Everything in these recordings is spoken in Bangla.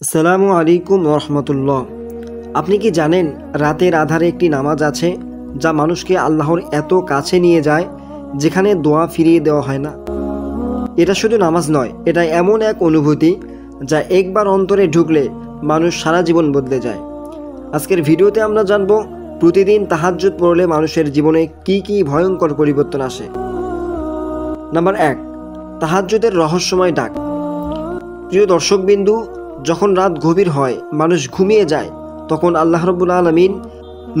আসসালামু আলাইকুম রহমতুল্লাহ। আপনি কি জানেন রাতের আধারে একটি নামাজ আছে যা মানুষকে আল্লাহর এত কাছে নিয়ে যায় যেখানে দোয়া ফিরিয়ে দেওয়া হয় না। এটা শুধু নামাজ নয়, এটা এমন এক অনুভূতি যা একবার অন্তরে ঢুকলে মানুষ সারা জীবন বদলে যায়। আজকের ভিডিওতে আমরা জানব প্রতিদিন তাহাজ্জুদ পড়লে মানুষের জীবনে কি কি ভয়ঙ্কর পরিবর্তন আসে। নাম্বার 1, তাহাজ্জুদের রহস্যময় ডাক। প্রিয় দর্শকবিন্দু, যখন রাত গভীর হয়, মানুষ ঘুমিয়ে যায়, তখন আল্লাহ রাব্বুল আলামিন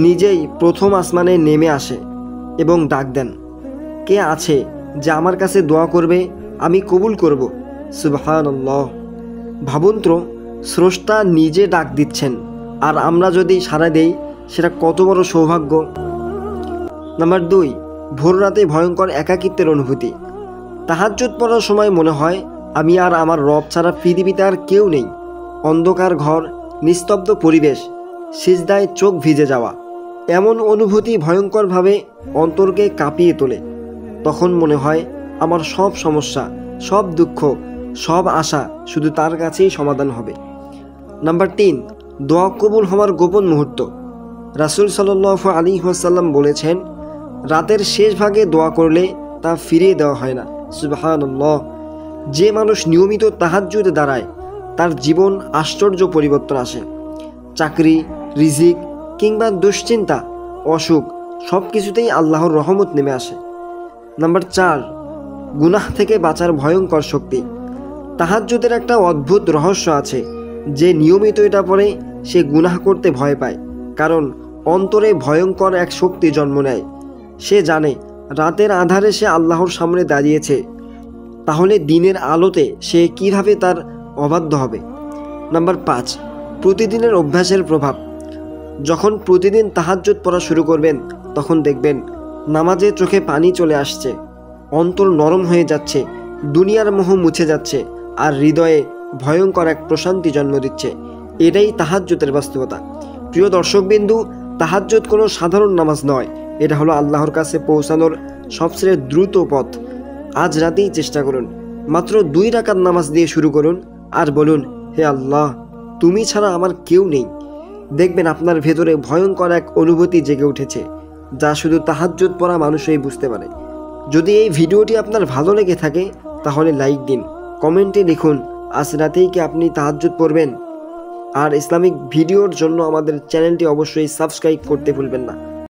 নিজেই প্রথম আসমানে নেমে আসে এবং ডাক দেন, কে আছে যে আমার কাছে দোয়া করবে, আমি কবুল করব। সুবহানাল্লাহ। ভাবুন তো, স্রষ্টা নিজে ডাক দিচ্ছেন, আর আমরা যদি সাড়া দেই সেটা কত বড় সৌভাগ্য। নাম্বার 2, ভোর রাতে ভয়ঙ্কর একাকিত্বের অনুভূতি। তাহাজ্জুদ পড়ার সময় মনে হয় আমি আর আমার রব ছাড়া পৃথিবীতে আর কেউ নেই। অন্ধকার ঘর, নিস্তব্ধ পরিবেশ, সিজদায় চোখ ভিজে যাওয়া, এমন অনুভূতি ভয়ঙ্করভাবে অন্তরকে কাঁপিয়ে তোলে। তখন মনে হয় আমার সব সমস্যা, সব দুঃখ, সব আশা শুধু তার কাছেই সমাধান হবে। নাম্বার 3, দোয়া কবুল হওয়ার গোপন মুহূর্ত। রাসূল সাল্লাল্লাহু আলাইহি ওয়াসাল্লাম বলেছেন, রাতের শেষ ভাগে দোয়া করলে তা ফিরিয়ে দেওয়া হয় না। সুবহানাল্লাহ। যে মানুষ নিয়মিত তাহাজ্জুদে দাঁড়ায় তার জীবন আশ্চর্য পরিবর্তন আসে। চাকরি, রিজিক কিংবা দুশ্চিন্তা, অসুখ সব কিছুতেই আল্লাহর রহমত নেমে আসে। নাম্বার 4, গুনাহ থেকে বাঁচার ভয়ঙ্কর শক্তি। তাহাজ্জুদের একটা অদ্ভুত রহস্য আছে, যে নিয়মিত এটা পড়ে সে গুনাহ করতে ভয় পায়, কারণ অন্তরে ভয়ঙ্কর এক শক্তি জন্ম নেয়। সে জানে রাতের আধারে সে আল্লাহর সামনে দাঁড়িয়েছে, তাহলে দিনের আলোতে সে কিভাবে তার অবাধ্য হবে। নাম্বার 5, প্রতিদিনের অভ্যাসের প্রভাব। যখন প্রতিদিন তাহাজ্জুদ পড়া শুরু করবেন, তখন দেখবেন নামাজে চোখে পানি চলে আসছে, অন্তর নরম হয়ে যাচ্ছে, দুনিয়ার মোহ মুছে যাচ্ছে, আর হৃদয়ে ভয়ঙ্কর এক প্রশান্তি জন্ম দিচ্ছে। এটাই তাহাজ্জুদের বাস্তবতা। প্রিয় দর্শকবিন্দু, তাহাজ্জুদ কোনো সাধারণ নামাজ নয়, এটা হলো আল্লাহর কাছে পৌঁছানোর সবচেয়ে দ্রুত পথ। আজ রাতেই চেষ্টা করুন, মাত্র 2 রাকাত নামাজ দিয়ে শুরু করুন আর বলুন, হে আল্লাহ, তুমি ছাড়া আমার কেউ নেই। দেখবেন আপনার ভেতরে ভয়ঙ্কর এক অনুভূতি জেগে উঠেছে, যা শুধু তাহাজ্জুদ পড়া মানুষই বুঝতে পারে। যদি এই ভিডিওটি আপনার ভালো লেগে থাকে তাহলে লাইক দিন, কমেন্টে লিখুন আজ রাতেই কি আপনি তাহাজ্জুদ পড়বেন। আর ইসলামিক ভিডিওর জন্য আমাদের চ্যানেলটি অবশ্যই সাবস্ক্রাইব করতে ভুলবেন না।